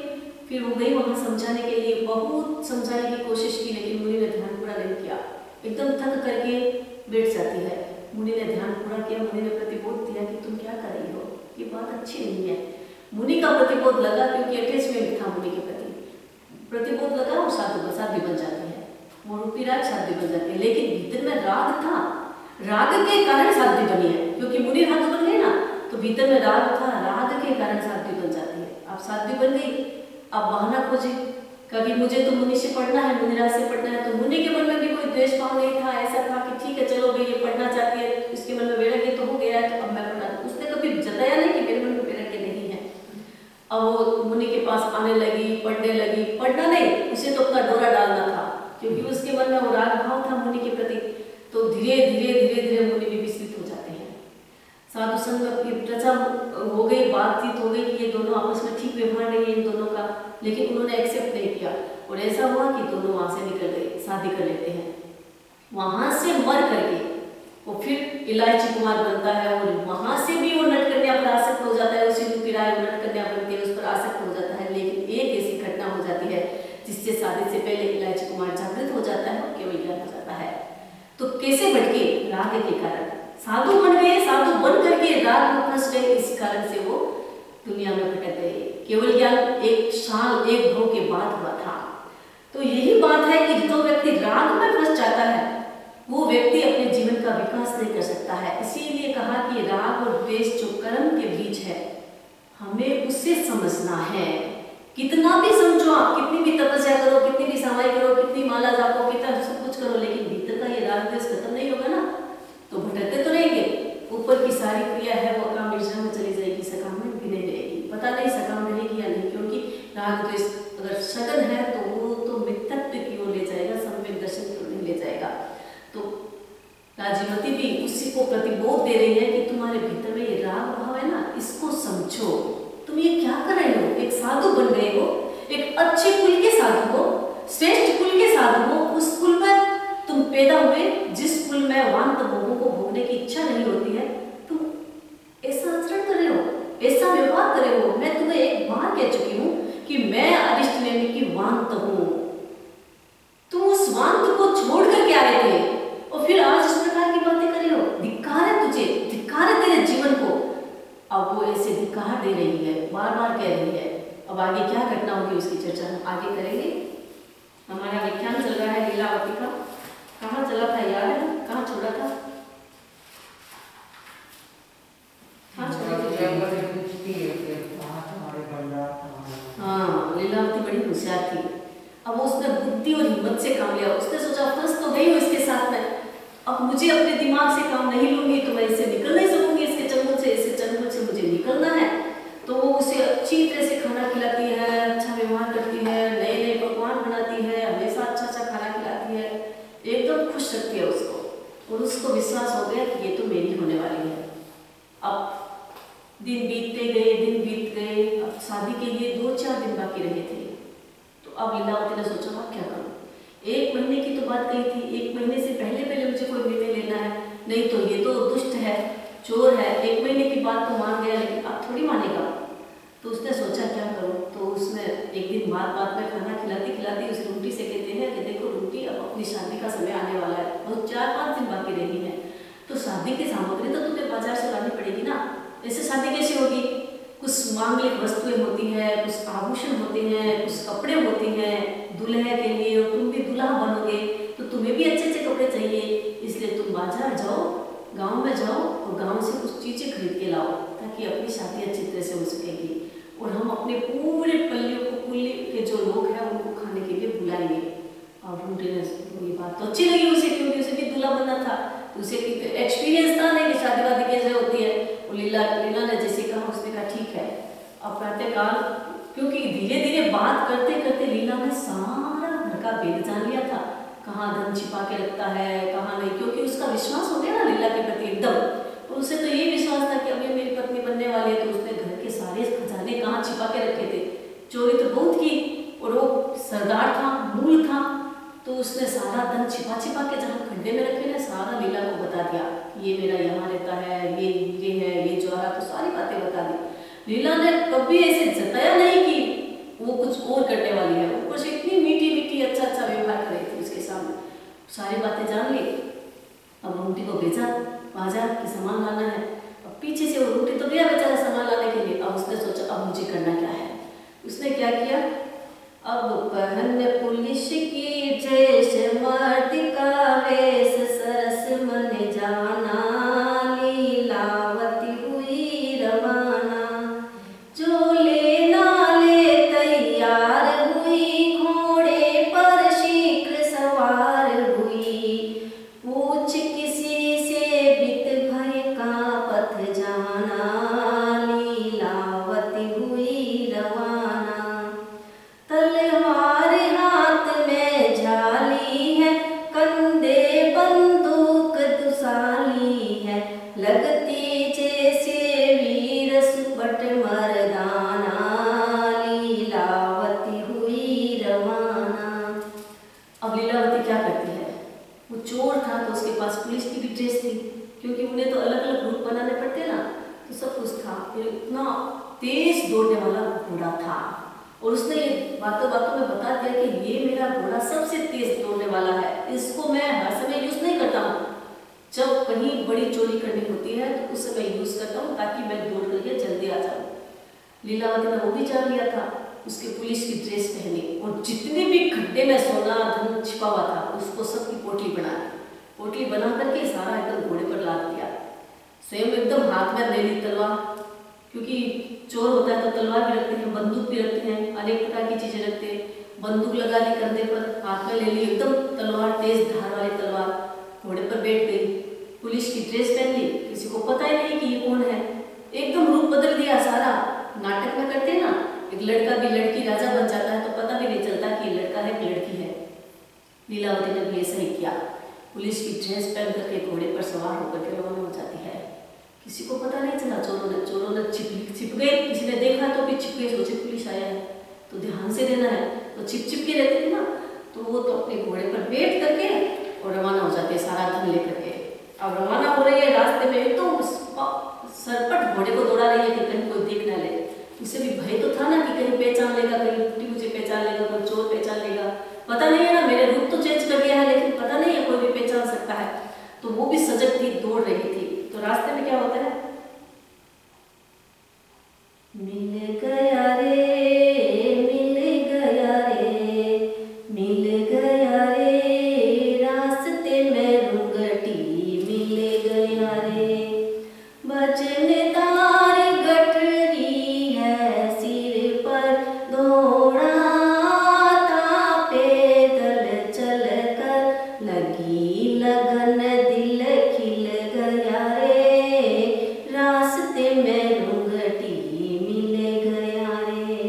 फिर वो गई वहां समझाने के लिए, बहुत समझाने की कोशिश की, लेकिन मुनि ने ध्यान पूरा नहीं किया, एकदम थक करके बैठ जाती है। मुनि ने ध्यान पूरा किया, मुनि ने प्रतिबोध दिया कि तुम क्या कर रही हो, ये बात अच्छी नहीं है। मुनि का प्रतिबोध लगा, क्योंकि अटैचमेंट था मुनि के प्रति, प्रतिबोध लगा और साध्य बन जाती है, वो रूपी राग साध्य बन जाती है। लेकिन भीतर में राग था, राग के कारण साध्य बनी है, क्योंकि मुनि राग बन गए ना, तो भीतर में राग था, राग के कारण साध्य बन जाती है। अब साध्य बन गई, अब बहाना खोजे, कभी मुझे तो मुनि से पढ़ना है, मुनिराज से पढ़ना है। तो मुनि के मन में भी कोई द्वेष भाव नहीं था, ऐसा था कि ठीक है चलो भाई ये पढ़ना चाहती है, इसके मन में वैराग्य तो हो गया है, तो अब मैं पढ़ा। उसने कभी जताया नहीं कि मेरे मन में वैराग्य नहीं है। अब वो मुनि के पास आने लगी, पढ़ना नहीं, उसे तो अपना डोरा डालना था, क्योंकि उसके मन में वो राग भाव था मुनि के प्रति। तो धीरे धीरे मुनि भी विचलित हो जाते हैं। साधु संग की चर्चा हो गई, बातचीत हो गई कि ये दोनों आपस में ठीक व्यवहार नहीं है इन दोनों का, लेकिन उन्होंने एक्सेप्ट नहीं किया। और ऐसा हुआ कि दोनों वहां से निकल गए, शादी कर लेते हैं। वहां से मर करके वो फिर इलायची कुमार बनता है, और वहां से भी वो नटकन्या पर आसक्त हो जाता है। उसी रूपी राय नटकन्या बनती है, उस पर आसक्त हो जाता है। लेकिन एक ऐसी घटना हो जाती है जिससे शादी से पहले इलायची कुमार जागृत हो जाता है और केवल ज्ञान हो जाता है। तो कैसे भटके? राग के कारण। साधु बन गए, साधु बन करके राग में फंस गए, इस कारण से वो दुनिया में भटक गए। केवल ज्ञान एक साल एक भव के बाद हुआ था। तो यही बात है कि जो व्यक्ति राग में फंस जाता है वो व्यक्ति अपने जीवन का विकास नहीं कर सकता है। इसीलिए कहा कि राग और द्वेष जो कर्म के बीच है, हमें उसे समझना है। कितना भी समझो आप, कितनी भी तपस्या करो, कितनी भी समाई करो, कितनी माला जापो, कितना सब कुछ करो, लेकिन भीतर का ये राग द्वेष खत्म नहीं होगा ना, तो भटकते तो रहेंगे। ऊपर की सारी क्रिया है वो अकाम निर्जन में चली जाएगी, सकाम में भी नहीं रहेगी। पता नहीं सकाम रहेगी या नहीं, क्योंकि राग द्वेष अगर सघन है तो वो तो मिथ्यात्व की ओर ले जाएगा, सम्यक दर्शन की ओर नहीं ले जाएगा। तो राजीवती भी उसी को प्रतिबोध दे रही है कि तुम्हारे भीतर में ये राग भाव है ना, इसको समझो। तुम ये क्या कर रहे हो? एक साधु बन गए हो, एक अच्छे कुल के साधु हो, श्रेष्ठ कुल के साधु हो। उस कुल में तुम पैदा हुए जिस कुल में वांत भोगों को भोगने की इच्छा नहीं होती है, तुम ऐसा आचरण कर रहे हो, ऐसा व्यवहार कर रहे हो। मैं तुम्हें एक बार कह चुकी हूँ कि मैं अरिष्ट नेमि की वांत हूँ। तुम उस वांत को छोड़ करके आए थे और फिर आज इस प्रकार की बातें कर रहे हो। धिक्कार है तुझे, धिक्कार है तेरे जीवन को। अब वो ऐसे धिक्कार दे रही है, बार बार कह रही है। अब आगे क्या घटना होगी उसकी चर्चा हम आगे करेंगे। हमारा व्याख्यान चल रहा है लीलावती का। कहाँ चला था याद है? कहाँ छोड़ा था? हाँ, लीलावती बड़ी होशियार थी। अब उसने बुद्धि और हिम्मत से काम लिया। उसने सोचा फंस तो गई हूँ इसके साथ में, अब मुझे अपने दिमाग से काम नहीं लूंगी तो मैं इससे निकल नहीं सकूंगी, इसके चंगुल से, इससे चंगुल से मुझे निकलना है। तो वो उसे अच्छी तरह से खाना खिलाती है, अच्छा व्यवहार करती है, नए नए पकवान बनाती है, हमेशा अच्छा अच्छा खाना खिलाती है, एकदम खुश रखती है उसको। और उसको विश्वास हो गया कि ये तो मेरी होने वाली है। अब दिन बीतते गए, दिन बीत गए। अब शादी के लिए 2-4 दिन बाकी रहे थे। तो अब लीलावती ने सोचा अब क्या करूं? 1 महीने की तो बात कही थी, 1 महीने से पहले पहले मुझे कोई निर्णय लेना है, नहीं तो ये तो दुष्ट है, चोर है। 1 महीने की बात तो मान गया, लेकिन अब थोड़ी मानेगा। तो उसने सोचा क्या करूं? तो उसने एक दिन बात में खाना खिलाती खिलाती उसे रोटी से कहते हैं कि देखो रोटी, अब अपनी शादी का समय आने वाला है, बहुत 4-5 दिन बाकी रही है, तो शादी की सामग्री तो तुम्हें बाजार से लानी पड़ेगी ना। ऐसे शादी कैसे होगी? कुछ मांगलिक वस्तुएं होती है, कुछ आभूषण होते हैं, कुछ कपड़े होते हैं दूल्हे के लिए, और तुम भी दूल्हा बनोगे तो तुम्हें भी अच्छे अच्छे कपड़े चाहिए। इसलिए तुम बाजार जाओ, गांव में जाओ और गांव से कुछ चीजें खरीद के लाओ, ताकि अपनी शादी अच्छी तरह से हो सकेगी। और हम अपने पूरे पल्लियों को, कुल्ली के जो लोग हैं उनको खाने के लिए बुलाएंगे। और उनके ये बात तो अच्छी लगी उसे, क्योंकि उसे भी दूल्हा बनना था, उसे एक्सपीरियंस था नहीं कि शादी वादी कैसे होती है। लीला ने जैसे कहा, उसने कहा ठीक है। अब प्रातःकाल, क्योंकि धीरे धीरे बात करते करते लीला ने सारा घर का भेद जान लिया था, कहाँ धन छिपा के रखता है, कहाँ नहीं, क्योंकि उसका विश्वास हो गया ना लीला के प्रति एकदम। और उसे तो ये विश्वास था कि अभी मेरी पत्नी बनने वाली है, तो उसने घर के सारे खजाने कहाँ छिपा के रखे थे। चोरी तो बहुत की, और वो सरदार था, मूल था, तो उसने सारा धन छिपा छिपा के जहाँ खड्डे में रखे ना, सारा लीला को बता दिया, ये मेरा यहाँ रहता है, ये है, ये ज्वारा, तो सारी बातें बता दी। लीला ने कभी ऐसे जताया नहीं कि वो कुछ और करने वाली है। ऊपर से इतनी मीठी मीठी अच्छा अच्छा व्यवहार कर रही थी उसके सामने, सारी बातें जान ली। अब रोटी को भेजा बाजार कि सामान लाना है। अब पीछे से वो रोटी तो गया बेचारा सामान लाने के लिए। अब उसने सोचा अब मुझे करना क्या है। उसने क्या किया, अब पहन पुलिस की ड्रेस, मर्दिका वेश, सरस मन जाना, लीलावती हुई रवाना। जो लेना ले तैयार हुई, घोड़े पर शीघ्र सवार हुई। पूछ किसी से बित भय का पथ जाना, लीलावती हुई रवाना। तलवार हाथ में झाली है, कंधे बंदूक दुसाली है, लगती जैसे वीर सुपट मर्दाना, लीलावती हुई रवाना। अब लीलावती क्या करती है, वो चोर था तो उसके पास पुलिस की भी ड्रेस थी, क्योंकि उन्हें तो अलग अलग रूप बनाने पड़ते ना, तो सब कुछ था। फिर इतना तेज दौड़ने वाला घोड़ा था, और उसने ये बातों बातों में बता दिया कि ये मेरा घोड़ा सबसे तेज दौड़ने वाला है, इसको मैं हर समय यूज नहीं करता हूँ, जब कहीं बड़ी चोरी करनी होती है तो उस समय यूज करता हूँ, ताकि मैं दौड़ करके जल्दी आ जाऊँ। लीलावती ने वो भी जान लिया था। उसके पुलिस की ड्रेस पहनी और जितने भी खड्डे में सोना धन छिपा हुआ था उसको सबकी पोटली बना दी। पोटली बना करके सारा एकदम घोड़े पर लाद दिया। स्वयं एकदम हाथ में ले ली तलवार, क्योंकि चोर होता है तो तलवार भी रखते हैं, बंदूक भी रखते हैं, अनेक प्रकार की चीजें रखते हैं। बंदूक लगा ली कंधे पर, हाथ में ले ली एकदम तलवार, तेज धार वाली तलवार, घोड़े पर बैठ गई, पुलिस की ड्रेस पहन ली। किसी को पता ही नहीं कि ये कौन है, एकदम रूप बदल दिया सारा। नाटक में करते हैं ना, एक लड़का भी लड़की राजा बन जाता है तो पता भी नहीं चलता कि लड़का है कि लड़की है। लीलावती ने भी ऐसा ही किया, पुलिस की ड्रेस पहन करके घोड़े पर सवार होकर के रवाना हो जाती है। किसी को पता नहीं चला, चोरों ने छिप गए, किसी ने देखा तो भी छिप गए, सोचे पुलिस आया है तो ध्यान से रहना है, तो छिप के रहते थे ना, तो वो तो अपने घोड़े पर बैठ करके और रवाना हो जाते हैं सारा धन लेकर के। अब रवाना हो रही है, रास्ते में तो सरपट घोड़े को दौड़ा रही है कि कहीं कोई देख ना ले। उसे भी भय तो था ना कि कहीं पहचान लेगा, कहीं मुझे पहचान लेगा, कोई चोर पहचान लेगा, पता नहीं है ना, मेरे रूप तो चेंज कर दिया है लेकिन पता नहीं है कोई भी पहचान सकता है। तो वो भी सजग थी, दौड़ रही थी। तो रास्ते में क्या होता है, मिल गया रे, मिल गया रे, मिल गया रे, रास्ते में रुंगटी मिल गया रे, बचनदार गठरी है सिर पर दौड़ाता, पैदल चल कर लगी लगन दिल खिल गया रे, रास्ते में रुंगटी मिल गया रे,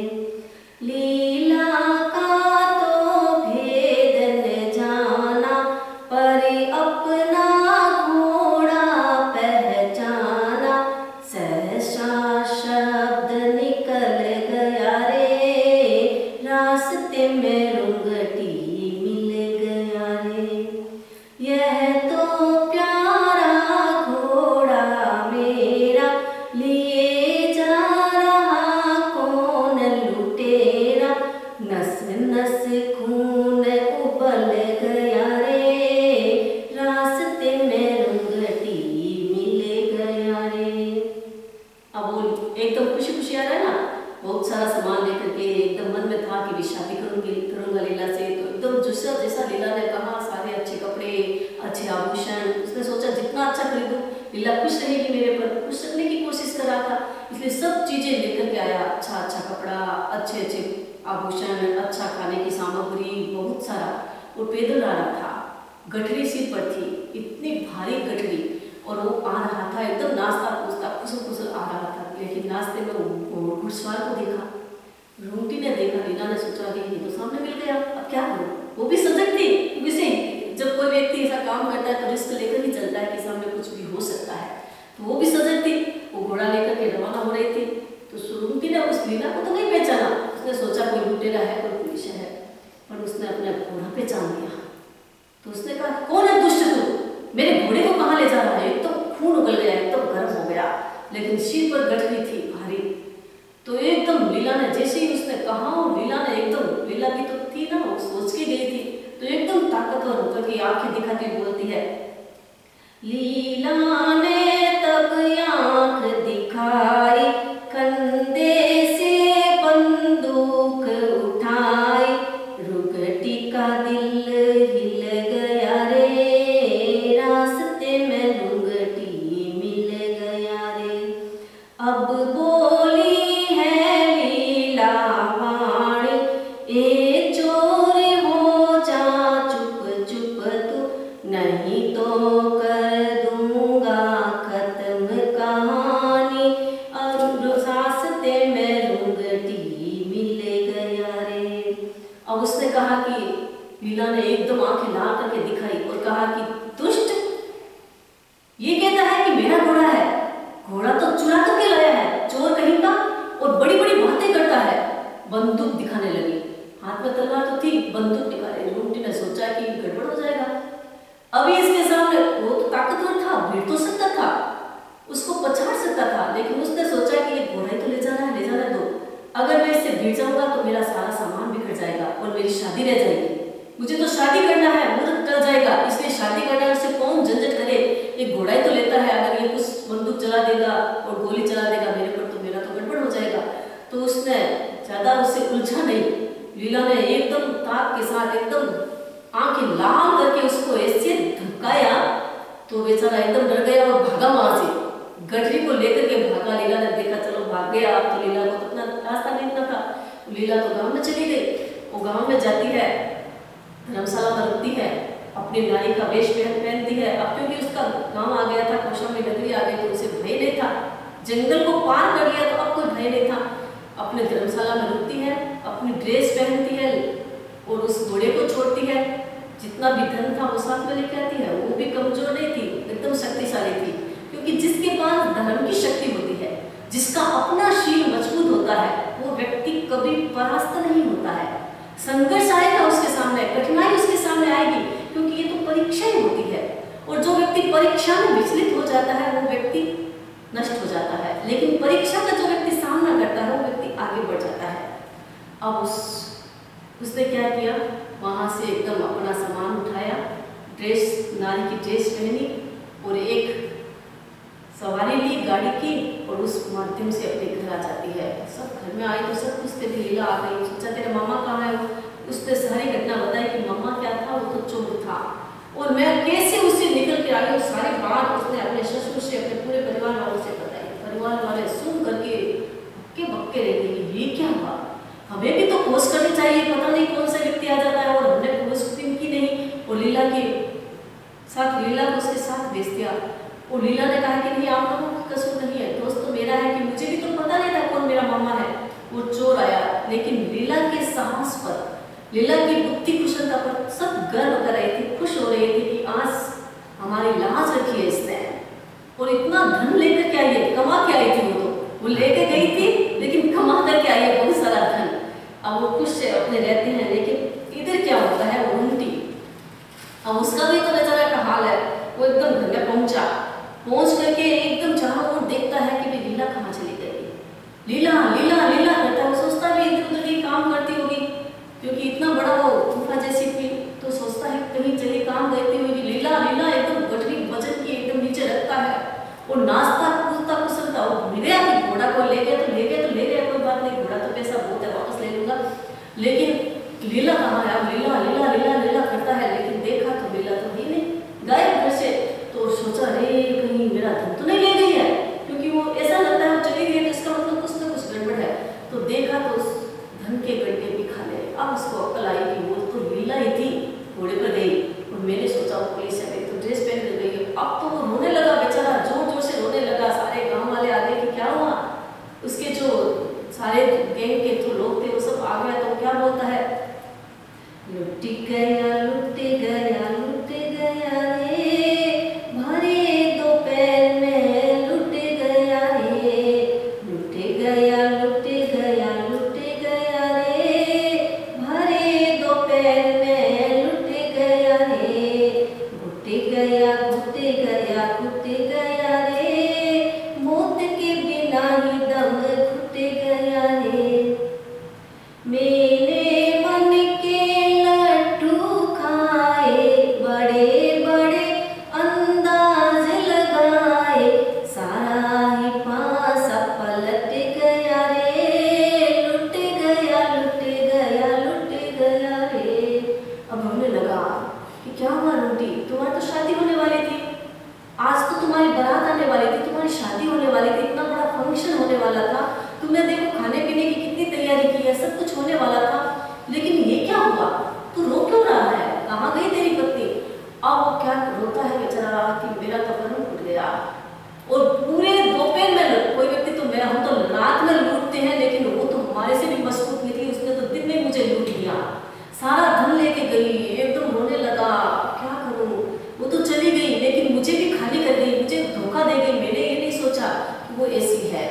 लीला का तो भेद न जाना पर अपना घोड़ा पहचाना, सहसा शब्द निकल गया रे, रास्ते में रुंगटी मिल गया रे, यह तो प्यारा घोड़ा मेरा लिए जा रहा कौन लुटेरा, नस नस खून उबल गया रे, रास्ते में रुंगटी मिल गया रे। अब वो एकदम खुशी खुशी आ रहा है ना, बहुत सारा सामान लेकर के, एकदम मन में था कि भी शादी करूंगा लीला से। तो एकदम जैसा लीला ने कहा, सारे अच्छे कपड़े, अच्छे आभूषण, उसने सोचा जितना अच्छा खरीदूं लीला खुश रहेगी, मेरे पर खुश रखने की कोशिश कर रहा था, इसलिए सब चीजें लेकर के आया, अच्छा कपड़ा, अच्छे आभूषण, अच्छा खाने की सामग्री, बहुत सारा। वो पैदल आ रहा था, गठरी सिर पर थी, इतनी भारी गठरी, और वो आ रहा था एकदम नाचता कूदता खुशल आ रहा था। लेकिन रास्ते में वो घुड़सवार को देखा, रूंगटी ने देखा, लीला ने सोचा कि ये तो सामने मिल गया, अब क्या करूं। वो भी सजग थी, क्योंकि जब कोई व्यक्ति ऐसा काम करता है तो रिस्क लेकर ही चलता है कि सामने कुछ भी हो सकता है। तो वो भी सजग थी, वो घोड़ा लेकर के रवाना हो रही थी। तो रूंगटी ने उस लीला को तो नहीं पहचाना, उसने सोचा कोई लुटेरा है, कोई पुलिस है, पर उसने अपना घोड़ा पहचान लिया। तो उसने कहा, कौन है दुष्ट तू, मेरे घोड़े को कहाँ ले जा रहा है। तो खून उगल गया, एकदम गर्म हो गया, लेकिन सिर पर गठरी थी भारी। तो एकदम लीला ने, जैसे ही उसने कहा, लीला ने एकदम, लीला भी तो थी ना, वो सोच के गई थी, तो एकदम ताकतवर होकर के आंखें दिखाती बोलती है, लीला ने तब आंख दिखाई, कंधे से बंदूक उठाई, रुगटी का दिल हिल गया रे, रास्ते में रुगटी मिल गया रे, अब बोली है लीला वाणी, ए चोर हो जा चुप चुप तू, नहीं तो कर दूंगा खत्म कहानी, और रास्ते में रुंगटी मिल गया रे। अब उसने कहा कि, लीला ने एकदम आंखें ला करके दिखाई और कहा कि दुष्ट, ये कहता है कि मेरा घोड़ा है, घोड़ा तो चुरा करके लाया है, चोर कहीं का, और बड़ी बड़ी बातें करता है। बंदूक दिखाने लगी, हाथ में तलवार तो थी, बंदूक दिखा रही। रूंगटी ने सोचा कि गड़बड़ हो जाएगा, अभी इसके सामने, वो तो ताकतवर था, भिड़ तो सकता था, उसको पछाड़ सकता था, लेकिन उसने सोचा कि ये घोड़ा ही तो ले जाना है, ले जाने दो, अगर मैं इससे भिड़ जाऊंगा तो मेरा सारा सामान बिखर जाएगा और मेरी शादी रह जाएगी, मुझे तो शादी करना है, मुहूर्त टल जाएगा, इसलिए शादी करना है, उससे कौन झंझट करे, एक घोड़ा ही तो लेता है, अगर ये कुछ बंदूक चला देगा और गोली चला देगा मेरे पर तो मेरा तो गड़बड़ हो जाएगा। तो उसने ज्यादा उससे उलझा पूछा नहीं। लीला ने एकदम ताक के साथ एकदम आंखें लाल करके उसको ऐसे धमकाया तो बेचारा एकदम डर गया और भागा वहां से। गठरी को लेकर के भागा। लीला ने देखा चलो भाग गया, अब तो लीला को तो अपना रास्ता देखना था। लीला तो गांव में चली गई। वो गांव में जाती है, धर्मशाला में रुकती है, अपनी नारी का वेश पहनती है। अब क्योंकि उसका गांव आ गया था, कौशाम्बी नगरी आ गई, तो उसे भय नहीं था। जंगल को पार कर लिया तो अब कोई भय नहीं था। अपने धर्मशाला में रुकती है, अपनी ड्रेस पहनती है और उस घोड़े को छोड़ती है। जितना भी धन था वो साथ में लेके आती है। वो भी कमजोर नहीं थी, एकदम शक्तिशाली थी। क्योंकि जिसके पास धर्म की शक्ति होती है, जिसका अपना शील मजबूत होता है, वो व्यक्ति कभी परास्त नहीं होता है। संघर्ष आएगा उसके सामने, कठिनाई उसके सामने आएगी, क्योंकि ये तो परीक्षा ही होती है। और जो व्यक्ति परीक्षा में विचलित हो जाता है वो व्यक्ति नष्ट हो जाता है। लेकिन परीक्षा का जो व्यक्ति सामना करता है वो व्यक्ति आगे बढ़ जाता है। अब उसने क्या किया, वहां से एकदम अपना सामान उठाया, ड्रेस, नारी की ड्रेस पहनी और एक सवारी ली गाड़ी की और उस माध्यम से अपने घर आ जाती है। सब घर में आई तो सब पूछते थे लीला आ गई, सोचा तेरे मामा कहाँ है। उसने सारी घटना बताई कि मामा क्या था, वो तो चोर था और मैं कैसे उससे निकल के आई। सारी बात उसने अपने ससुर से, अपने पूरे परिवार वालों से बताई। परिवार वाले सुन करके हक्के बक्के रह गए, ये क्या हुआ, हमें भी तो खोज करनी चाहिए, पता नहीं कौन सा व्यक्ति आ जाता है। और हमने खोज की नहीं और लीला के साथ, लीला को उसके साथ भेज दिया। और लीला ने कहा कि नहीं, आप लोगों की कसूर नहीं है, दोस्त तो मेरा है, कि मुझे भी तो पता नहीं था कौन मेरा मामा है। वो चोर आया, लेकिन लीला के साहस पर, लीला की बुद्धि कुशलता पर सब गर्व कर रहे थे, खुश हो रहे थे कि आज हमारी लाज रखी है इसने। और इतना धन लेकर के आई है, कमा के आई थी वो लेके गई थी लेकिन कमा करके आई है बहुत सारा धन। अब वो खुश से अपने रहते हैं। लेकिन इधर क्या होता है, वो उल्टी। अब उसका भी तो बेचारा का हाल है। वो एकदम घर में पहुंच करके एकदम चारों ओर देखता है कि भाई लीला कहाँ चली गई। लीला लीला लीला करता है। वो सोचता है इधर उधर की काम करती होगी, क्योंकि इतना बड़ा वो गुफा जैसी थी, तो सोचता है कहीं चली काम करती होगी। लीला लीला एकदम गठरी वजन की एकदम नीचे रखता है और नाचता कूदता कुसलता। वो भूल गया कि घोड़ा को ले गया तो ले गया तो ले गया, कोई बात नहीं, घोड़ा तो पैसा बहुत है, वापस ले लूंगा। लेकिन लीला कहाँ है, अब लीला लीला लीला लीला करता है, लेकिन देखा तो लीला तो ही नहीं, गायब घर से। तो सोचा अरे कहीं मेरा धन तो नहीं ले गई है, क्योंकि वो ऐसा लगता है चली गई तो इसका मतलब कुछ ना कुछ गड़बड़ है। तो देखा तो उस धन के गड्ढे भी खा ले। अब उसको अक्ल आई कि वो तो लीला ही थी, घोड़े पर गई और मैंने सोचा वो पुलिस है, तो ड्रेस पहन कर गई। अब तो वो रोने लगा बेचारा, जोर जोर से रोने लगा। सारे गांव वाले आ गए कि क्या हुआ। उसके जो सारे गैंग के जो लोग थे वो सब आ गए। तो क्या बोलता है, लुट गया लुट गया लुट गया रे, भरे दोपहर में लुट गया रे, लुट गया लुट गया लुट गया रे, भरे दोपहर में लुट गया रे, घुट गया घुट गया घुट गया रे, मौत के बिना ही दम घुट गया रे। मैंने मन के लड्डू खाए, बड़े बड़े अंदाज लगाए, सारा ही पासा पलट गया रे, लुट गया लुट गया लुट गया रे। अब रोने लगा कि क्या हुआ रोटी, तुम्हारी तो शादी होने वाली थी, आज तो तुम्हारी बारात आने वाली थी, तुम्हारी शादी होने वाली थी, इतना बड़ा फंक्शन होने वाला था, तुमने देखो खाने पीने की कितनी तैयारी की है, सब कुछ होने वाला था, लेकिन ये क्या हुआ, तू रो क्यों रहा है, कहाँ गई तेरी पत्नी। अब वो क्या रोता है बेचारा कि मेरा तो कर्म फूट गया। और पूरे दोपहर में कोई व्यक्ति तो मेरा, हम तो रात में लूटते हैं, लेकिन वो तो हमारे से भी मजबूत निकली, उसने तो दिन में मुझे लूट लिया, सारा धन लेके गई। एकदम रोने लगा, क्या करूं, वो तो चली गई लेकिन मुझे भी खाली कर गई, मुझे धोखा दे गई। मैंने ये नहीं सोचा कि वो ऐसी है,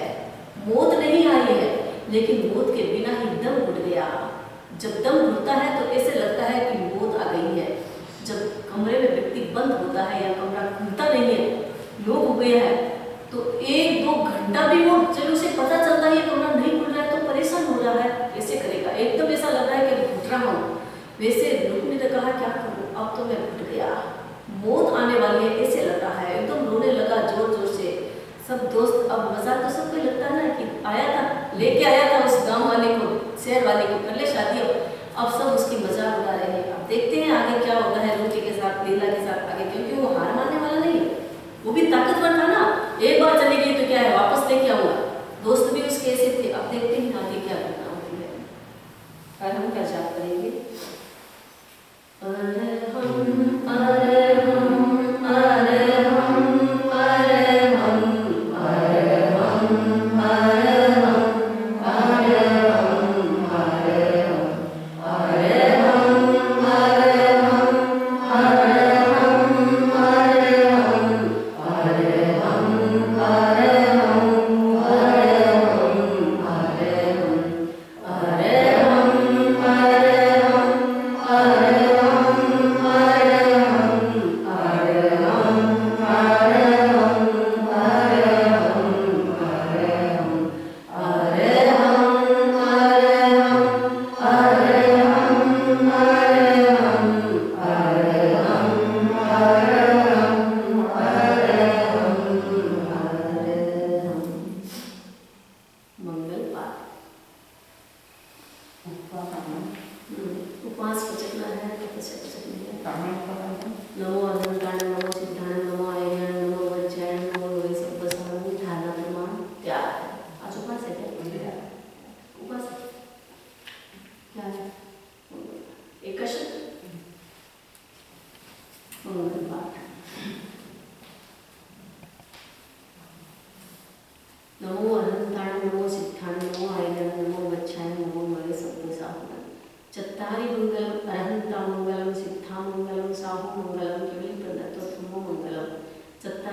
मौत नहीं आई है, लेकिन मौत के बिना ही दम घुट गया। जब दम घुटता है तो ऐसे लगता है कि मौत आ गई है। जब कमरे में व्यक्ति बंद होता है या कमरा खुलता नहीं है, लोग हो गया है, तो 1-2 घंटा भी वो जब उसे पता चलता है ये कमरा नहीं खुल रहा है तो परेशान हो रहा है, कैसे करेगा, एकदम ऐसा लग रहा है कि घुट रहा हूँ। वैसे लोग ने कहा क्या करूँ, अब तो मैं घुट गया, मौत आने वाली है, ऐसे लग रहा है। एकदम रोने लगा जोर जोर से। सब दोस्त, अब मजाक तो सबको लगता है ना कि आया था, लेके आया था उस गांव वाले को, शहर वाले को, कर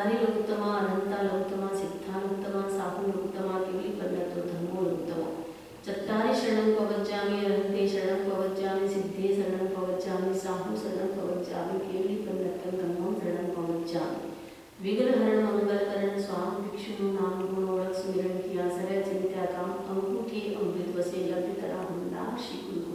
चत्तारिलोत्तमा अनंतालोत्तमा सिद्धालोत्तमा साहुलोत्तमा केवलीपन्नतो धर्मोलोत्तमा चत्तारि शरणं पवज्जामि अनन्ते शरणं पवज्जामि सिद्धे शरणं पवज्जामि साहु शरणं पवज्जामि केवलीपन्नतं धर्मं शरणं पवज्जामि विघ्नहरण मंगलकरण स्वामी भिक्षु नाम गुणोरक सुमिरन किया सरय चिंत्या काम अंगूठे अमृत वसे लब्ध करा हुंदा श्री गुरु